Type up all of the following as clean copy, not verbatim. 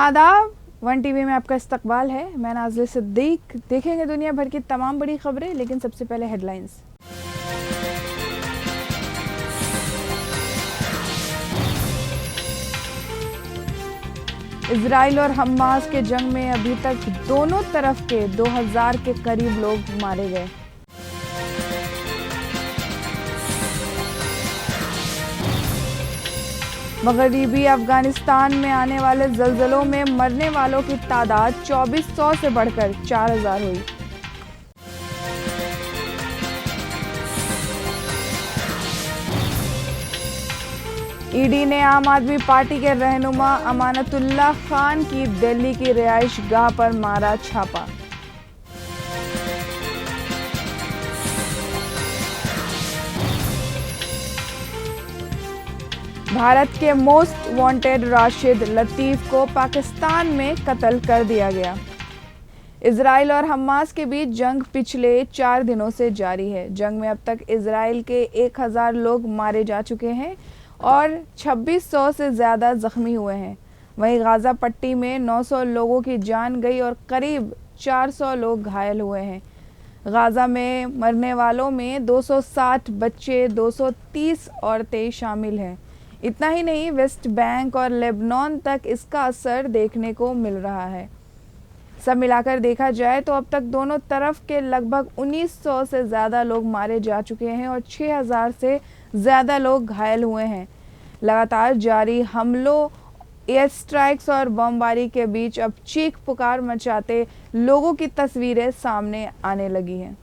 आदाब। One TV में आपका इस्तकबाल है। मैं नाज़िल सिद्दीक। देखेंगे दुनिया भर की तमाम बड़ी खबरें, लेकिन सबसे पहले हेडलाइंस। इजराइल और हमास के जंग में अभी तक दोनों तरफ के 2000 के करीब लोग मारे गए। मगरबी अफगानिस्तान में आने वाले ज़लज़लों में मरने वालों की तादाद 2400 से बढ़कर 4000 हुई। ईडी ने आम आदमी पार्टी के रहनुमा अमानतुल्लाह खान की दिल्ली की रिहाइश गाह पर मारा छापा। भारत के मोस्ट वांटेड राशिद लतीफ़ को पाकिस्तान में कत्ल कर दिया गया। इजराइल और हमास के बीच जंग पिछले 4 दिनों से जारी है। जंग में अब तक इजराइल के 1000 लोग मारे जा चुके हैं और 2600 से ज़्यादा ज़ख्मी हुए हैं। वहीं गाज़ा पट्टी में 900 लोगों की जान गई और करीब 400 लोग घायल हुए हैं। गाज़ा में मरने वालों में 260 बच्चे, 230 औरतें शामिल हैं। इतना ही नहीं, वेस्ट बैंक और लेबनान तक इसका असर देखने को मिल रहा है। सब मिलाकर देखा जाए तो अब तक दोनों तरफ के लगभग 1900 से ज़्यादा लोग मारे जा चुके हैं और 6000 से ज़्यादा लोग घायल हुए हैं। लगातार जारी हमलों, एयर स्ट्राइक्स और बमबारी के बीच अब चीख पुकार मचाते लोगों की तस्वीरें सामने आने लगी हैं।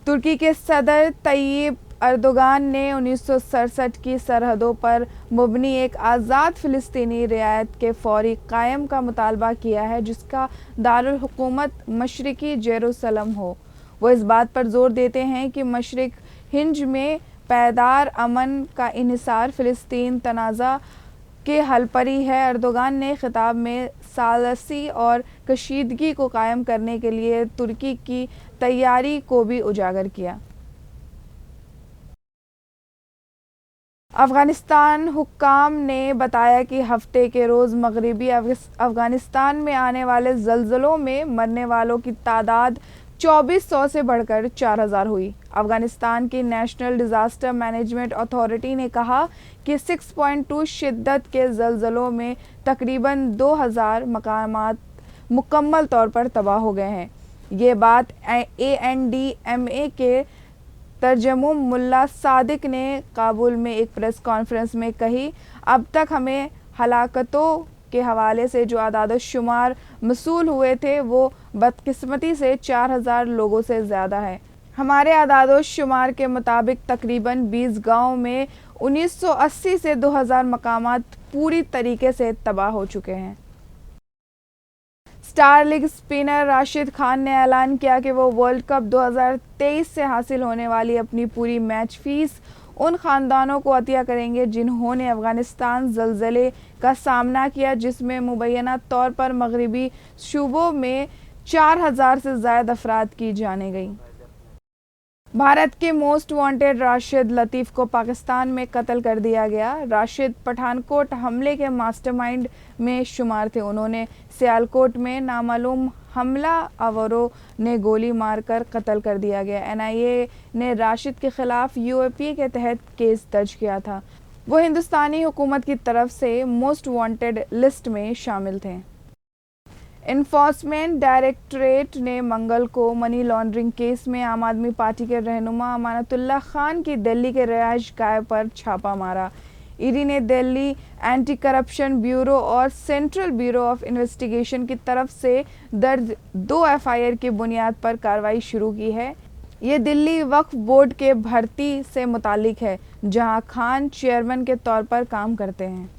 तुर्की के सदर तय्यिप अर्दोगान ने 1967 की सरहदों पर मुबनी एक आज़ाद फ़िलिस्तीनी रियासत के फौरी कायम का मुतालबा किया है, जिसका दारुल हुकूमत मशरिकी जेरूसलम हो। वो इस बात पर जोर देते हैं कि मशरिक हिंज में पायदार अमन का इन्हिसार फ़िलिस्तीन तनाज़ा के हल पर ही है। अर्दोगान ने खिताब में सालसी और कशीदगी को कायम करने के लिए तुर्की की तैयारी को भी उजागर किया। अफगानिस्तान हुक्काम ने बताया कि हफ्ते के रोज़ मगरबी अफगानिस्तान में आने वाले ज़लज़लों में मरने वालों की तादाद 2400 से बढ़कर 4000 हुई। अफगानिस्तान की नेशनल डिज़ास्टर मैनेजमेंट अथॉरिटी ने कहा कि 6.2 शिद्दत के ज़लज़लों में तकरीबन 2000 मकामात मुकम्मल तौर पर तबाह हो गए हैं। ये बात ANDMA के तर्जुमान मुल्ला सादिक ने काबुल में एक प्रेस कॉन्फ्रेंस में कही। अब तक हमें हलाकतों के हवाले से जो आदाद-ओ-शुमार मसूल हुए थे, वो बदकिस्मती से 4000 लोगों से ज़्यादा है। हमारे आदाद-ओ-शुमार के मुताबिक तकरीबन 20 गाँव में 1980 से 2000 मकामात पूरी तरीके से तबाह हो चुके हैं। Star league spinner Rashid Khan ने ऐलान किया कि वो वर्ल्ड कप 2023 से हासिल होने वाली अपनी पूरी मैच फीस उन ख़ानदानों को अतिया करेंगे जिन्होंने अफ़गानिस्तान ज़लज़ले का सामना किया, जिसमें मुबैना तौर पर मगरबी सूबों में 4000 से ज़ायद अफराद की जानें गई। भारत के मोस्ट वांटेड राशिद लतीफ़ को पाकिस्तान में कत्ल कर दिया गया। राशिद पठानकोट हमले के मास्टरमाइंड में शुमार थे। उन्होंने सियालकोट में नामालूम हमलावरों ने गोली मारकर कत्ल कर दिया गया। NIA ने राशिद के खिलाफ UAP के तहत केस दर्ज किया था। वो हिंदुस्तानी हुकूमत की तरफ से मोस्ट वांटेड लिस्ट में शामिल थे। इन्फोर्समेंट डायरेक्टरेट ने मंगल को मनी लॉन्ड्रिंग केस में आम आदमी पार्टी के रहनुमा अमानतुल्लाह खान की दिल्ली के रिहाइश गाह पर छापा मारा। ईडी ने दिल्ली एंटी करप्शन ब्यूरो और सेंट्रल ब्यूरो ऑफ इन्वेस्टिगेशन की तरफ से दर्ज 2 FIR की बुनियाद पर कार्रवाई शुरू की है। ये दिल्ली वक्फ बोर्ड के भर्ती से मुतालिक है, जहां खान चेयरमैन के तौर पर काम करते हैं।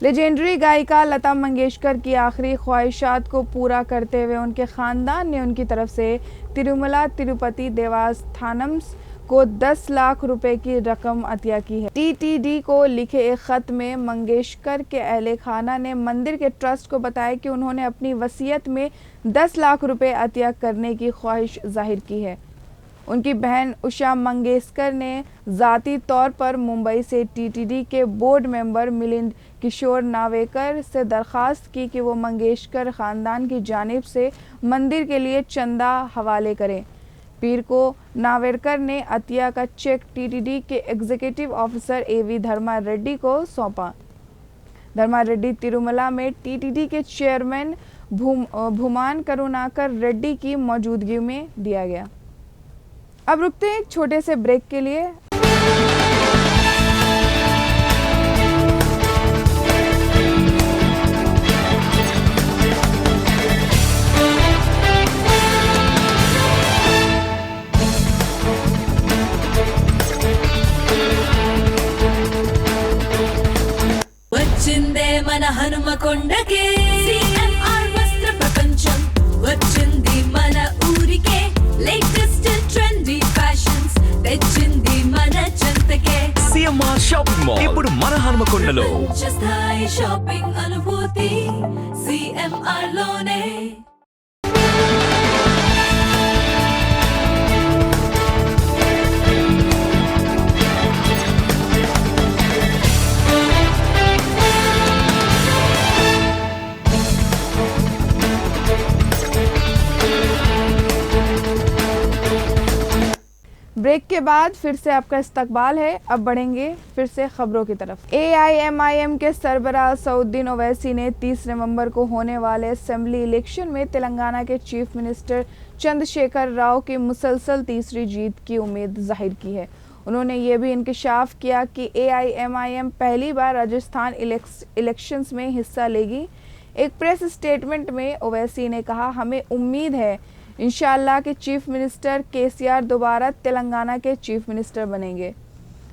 लेजेंडरी गायिका लता मंगेशकर की आखिरी ख्वाहिशात को पूरा करते हुए उनके ख़ानदान ने उनकी तरफ से तिरुमला तिरुपति देवस्थानम्स को 10 लाख रुपए की रकम अतिया की है। TTD को लिखे एक ख़त में मंगेशकर के अहले खाना ने मंदिर के ट्रस्ट को बताया कि उन्होंने अपनी वसीयत में 10 लाख रुपए अतिया करने की ख्वाहिश जाहिर की है। उनकी बहन उषा मंगेशकर ने ज़ाती तौर पर मुंबई से टीटीडी के बोर्ड मेंबर मिलिंद किशोर नावेकर से दरख्वास्त की कि वो मंगेशकर ख़ानदान की जानिब से मंदिर के लिए चंदा हवाले करें। पीर को नावेकर ने अतिया का चेक टीटीडी के एग्जीक्यूटिव ऑफिसर एवी धर्मा रेड्डी को सौंपा। धर्मा रेड्डी तिरुमला में टीटीडी के चेयरमैन भूमान करुणाकर रेड्डी की मौजूदगी में दिया गया। अब रुकते हैं एक छोटे से ब्रेक के लिए। వచ్చిందే మన హనుమకొండకే CMR వస్త్ర ప్రపంచం వచ్చింది మన ఊరికే లేటెస్ట్ ట్రెండీ ఫ్యాషన్స్ తెచ్చింది మన చెంతకే CMR షాపింగ్ మాల్ ఇప్పుడు మన హనుమకొండలో ప్రపంచ స్థాయి షాపింగ్ అనుభూతి CMR లోనే। ब्रेक के बाद फिर से आपका इस्तकबाल है। अब बढ़ेंगे फिर से खबरों की तरफ। AIMIM के सरबराह सऊद्दीन ओवैसी ने 30 नवंबर को होने वाले असेंबली इलेक्शन में तेलंगाना के चीफ मिनिस्टर चंद्रशेखर राव की मुसलसल तीसरी जीत की उम्मीद जाहिर की है। उन्होंने ये भी इंकशाफ किया कि AIMIM पहली बार राजस्थान इलेक्शंस में हिस्सा लेगी। एक प्रेस स्टेटमेंट में ओवैसी ने कहा, हमें उम्मीद है इंशाअल्लाह कि चीफ मिनिस्टर KCR दोबारा तेलंगाना के चीफ मिनिस्टर बनेंगे।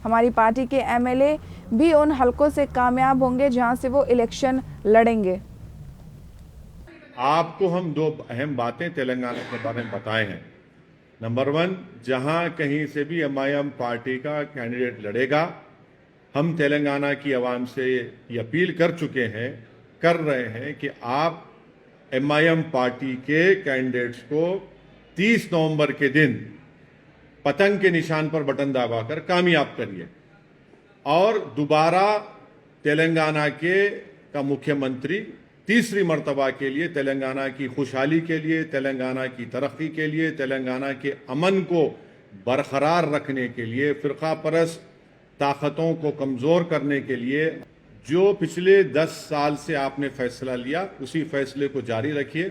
हमारी पार्टी के MLA भी उन हलकों से कामयाब होंगे जहां से वो इलेक्शन लड़ेंगे। आपको हम दो अहम बातें तेलंगाना के बारे में बताए हैं। नंबर 1, जहां कहीं से भी MIM पार्टी का कैंडिडेट लड़ेगा, हम तेलंगाना की आवाम से ये अपील कर रहे हैं कि आप MIM पार्टी के कैंडिडेट्स को 30 नवंबर के दिन पतंग के निशान पर बटन दबाकर कामयाब करिए और दोबारा तेलंगाना का मुख्यमंत्री तीसरी मर्तबा के लिए, तेलंगाना की खुशहाली के लिए, तेलंगाना की तरक्की के लिए, तेलंगाना के अमन को बरकरार रखने के लिए, फ़िरका परस्त ताकतों को कमज़ोर करने के लिए जो पिछले 10 साल से आपने फैसला लिया, उसी फैसले को जारी रखिए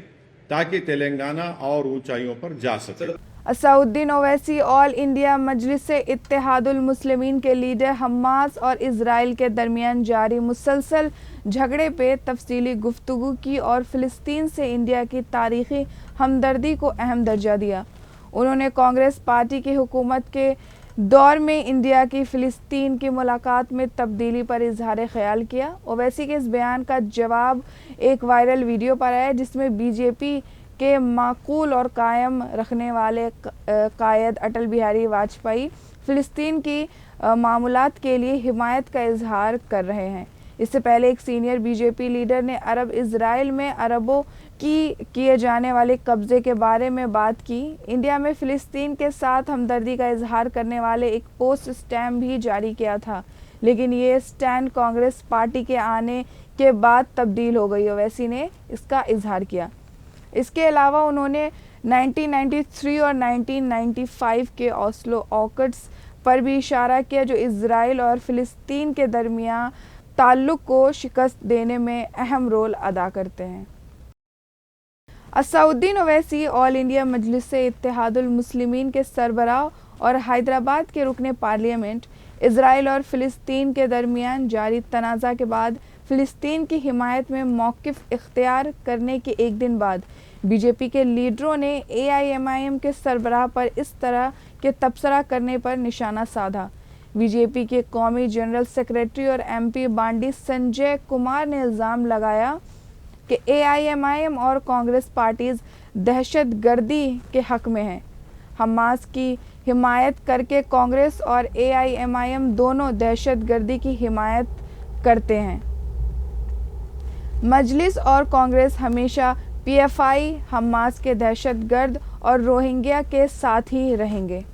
ताकि तेलंगाना और ऊंचाइयों पर जा सके। असउद्दीन ओवैसी ऑल इंडिया मजलिस इत्तेहादुल मुस्लिमीन के लीडर हमास और इजराइल के दरमियान जारी मुसलसल झगड़े पे तफसीली गुफ्तगू की और फ़िलिस्तीन से इंडिया की तारीख़ी हमदर्दी को अहम दर्जा दिया। उन्होंने कांग्रेस पार्टी की हुकूमत के दौर में इंडिया की फ़िलिस्तीन की मुलाकात में तब्दीली पर इजहार ख्याल किया। ओवैसी के इस बयान का जवाब एक वायरल वीडियो पर आया जिसमें बीजेपी के माकूल और कायम रखने वाले कायद अटल बिहारी वाजपेयी फ़िलिस्तीन की मामूलात के लिए हिमायत का इजहार कर रहे हैं। इससे पहले एक सीनियर बीजेपी लीडर ने अरब इजराइल में अरबों की किए जाने वाले कब्ज़े के बारे में बात की। इंडिया में फ़िलिस्तीन के साथ हमदर्दी का इजहार करने वाले एक पोस्ट स्टैम्प भी जारी किया था, लेकिन ये स्टैंड कांग्रेस पार्टी के आने के बाद तब्दील हो गई। ओवैसी ने इसका इजहार किया। इसके अलावा उन्होंने 1993 और 1995 के ओस्लो ऑकर्ड्स पर भी इशारा किया जो इजराइल और फ़िलिस्तीन के दरमियान ताल्लुक़ को शिकस्त देने में अहम रोल अदा करते हैं। असउद्दीन ओवैसी ऑल इंडिया मजलिस इत्तेहादुल मुस्लिमीन के सरबराह और हैदराबाद के रुकने पार्लियामेंट इजराइल और फ़िलिस्तीन के दरमियान जारी तनाज़ा के बाद फ़िलिस्तीन की हिमायत में मौक़िफ़ इख्तियार करने के एक दिन बाद बीजेपी के लीडरों ने AIMIM के सरबराह पर इस तरह के तबसरा करने पर निशाना साधा। बीजेपी के कौमी जनरल सेक्रेटरी और MP बांडी संजय कुमार ने इल्ज़ाम लगाया कि AIMIM और कांग्रेस पार्टीज़ दहशतगर्दी के हक़ में हैं। हमास की हिमायत करके कांग्रेस और AIMIM दोनों दहशतगर्दी की हिमायत करते हैं। मजलिस और कांग्रेस हमेशा PFI, हमास के दहशतगर्द और रोहिंग्या के साथ ही रहेंगे।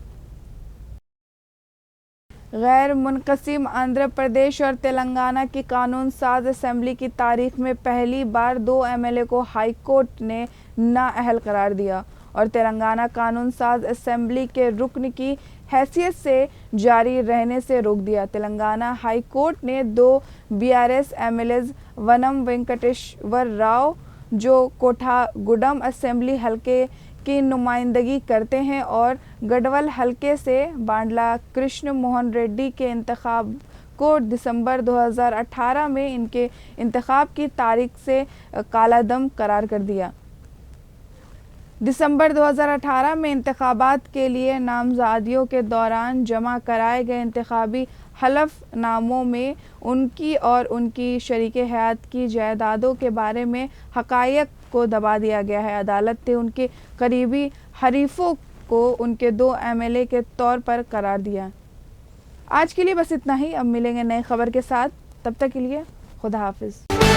गैर मुनक़सिम आंध्र प्रदेश और तेलंगाना की कानून साज असेंबली की तारीख में पहली बार 2 एमएलए को हाई कोर्ट ने नाअहल करार दिया और तेलंगाना कानून साज असेंबली के रुकन की हैसियत से जारी रहने से रोक दिया। तेलंगाना हाई कोर्ट ने 2 बीआरएस एमएलएज वनम वेंकटेश्वर राव जो कोठागुडम असेंबली हलके की नुमाइंदगी करते हैं और गढ़वाल हलके से बांडला कृष्ण मोहन रेड्डी के इंतखाब को दिसंबर 2018 में इनके इंतखाब की तारीख से कालादम करार कर दिया। दिसंबर 2018 में इंतखाबात के लिए नामजदगियों के दौरान जमा कराए गए इंतखाबी हलफनामों में उनकी और उनकी शरीके हयात की जायदादों के बारे में हक़ाइक़ को दबा दिया गया है। अदालत ने उनके करीबी हरीफों को उनके 2 एमएलए के तौर पर करार दिया। आज के लिए बस इतना ही। अब मिलेंगे नई खबर के साथ, तब तक के लिए खुदा हाफिज़।